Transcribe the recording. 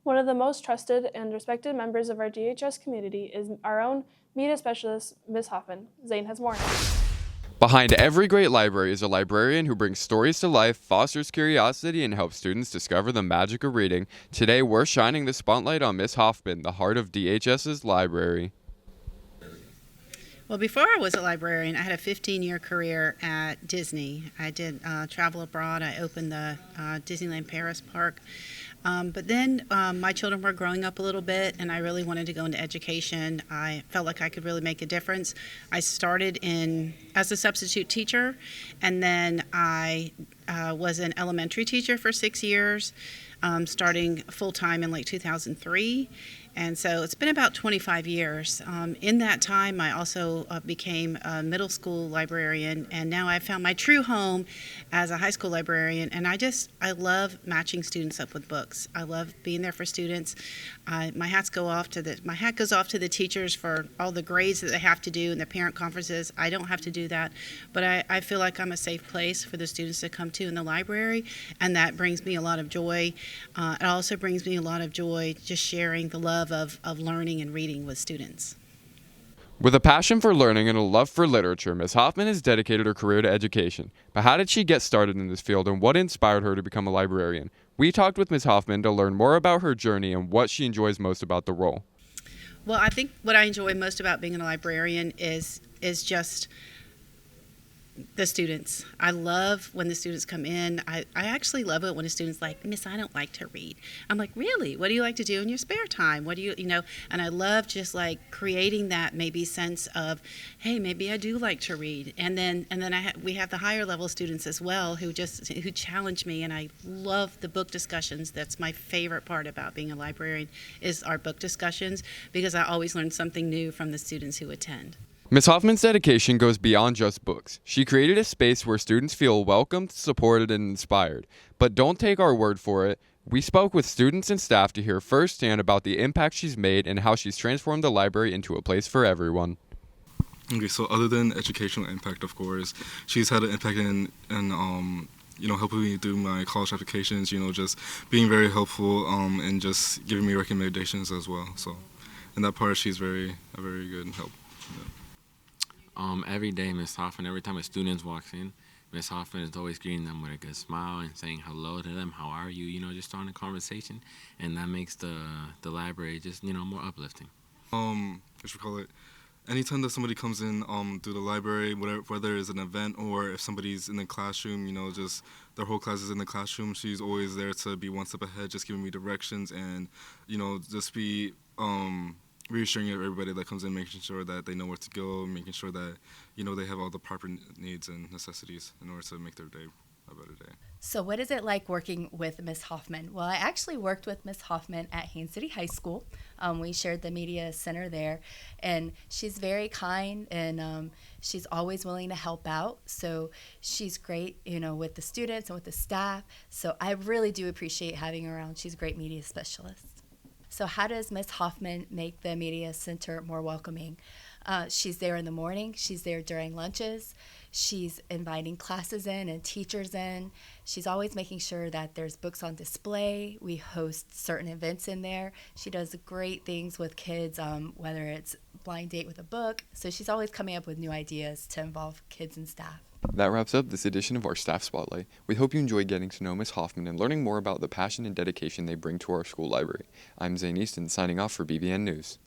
One of the most trusted and respected members of our DHS community is our own media specialist, Ms. Hoffmann. Zane has more. Behind every great library is a librarian who brings stories to life, fosters curiosity, and helps students discover the magic of reading. Today, we're shining the spotlight on Miss Hoffmann, the heart of DHS's library. Well, before I was a librarian, I had a 15-year career at Disney. I did travel abroad. I opened the Disneyland Paris park. But then my children were growing up a little bit, and I really wanted to go into education. I felt like I could really make a difference. I started as a substitute teacher, and then I was an elementary teacher for 6 years, starting full-time in like 2003. And so it's been about 25 years. In that time, I also became a middle school librarian, and now I've found my true home as a high school librarian. And I love matching students up with books. I love being there for students. My hat goes off to the teachers for all the grades that they have to do and the parent conferences. I don't have to do that, but I feel like I'm a safe place for the students to come to in the library, and that brings me a lot of joy. It also brings me a lot of joy just sharing the love of learning and reading with students. With a passion for learning and a love for literature, Ms. Hoffmann has dedicated her career to education. But how did she get started in this field, and what inspired her to become a librarian? We talked with Ms. Hoffmann to learn more about her journey and what she enjoys most about the role. Well, I think what I enjoy most about being a librarian is just the students. I love when the students come in. I actually love it when a student's like, "Miss, I don't like to read." I'm like, "Really? What do you like to do in your spare time? What do you know?" And I love just like creating that maybe sense of, "Hey, maybe I do like to read." And then we have the higher level students as well who challenge me, and I love the book discussions. That's my favorite part about being a librarian is our book discussions, because I always learn something new from the students who attend. Ms. Hoffmann's dedication goes beyond just books. She created a space where students feel welcomed, supported, and inspired. But don't take our word for it. We spoke with students and staff to hear firsthand about the impact she's made and how she's transformed the library into a place for everyone. Okay, so other than educational impact, of course, she's had an impact in helping me do my college applications, just being very helpful and just giving me recommendations as well. So in that part, she's a very good help. Yeah. Every day, Miss Hoffmann, every time a student walks in, Miss Hoffmann is always greeting them with a good smile and saying hello to them. How are you? Just starting a conversation, and that makes the library just more uplifting. Anytime that somebody comes in through the library, whether it's an event or if somebody's in the classroom, just their whole class is in the classroom, she's always there to be one step ahead, just giving me directions and just be reassuring everybody that comes in, making sure that they know where to go, making sure that they have all the proper needs and necessities in order to make their day a better day. So what is it like working with Ms. Hoffmann? Well, I actually worked with Ms. Hoffmann at Haines City High School. We shared the media center there, and she's very kind, and she's always willing to help out. So she's great, with the students and with the staff. So I really do appreciate having her around. She's a great media specialist. So how does Ms. Hoffmann make the media center more welcoming? She's there in the morning. She's there during lunches. She's inviting classes in and teachers in. She's always making sure that there's books on display. We host certain events in there. She does great things with kids, whether it's blind date with a book. So she's always coming up with new ideas to involve kids and staff. That wraps up this edition of our Staff Spotlight. We hope you enjoyed getting to know Ms. Hoffmann and learning more about the passion and dedication they bring to our school library. I'm Zane Easton, signing off for BBN News.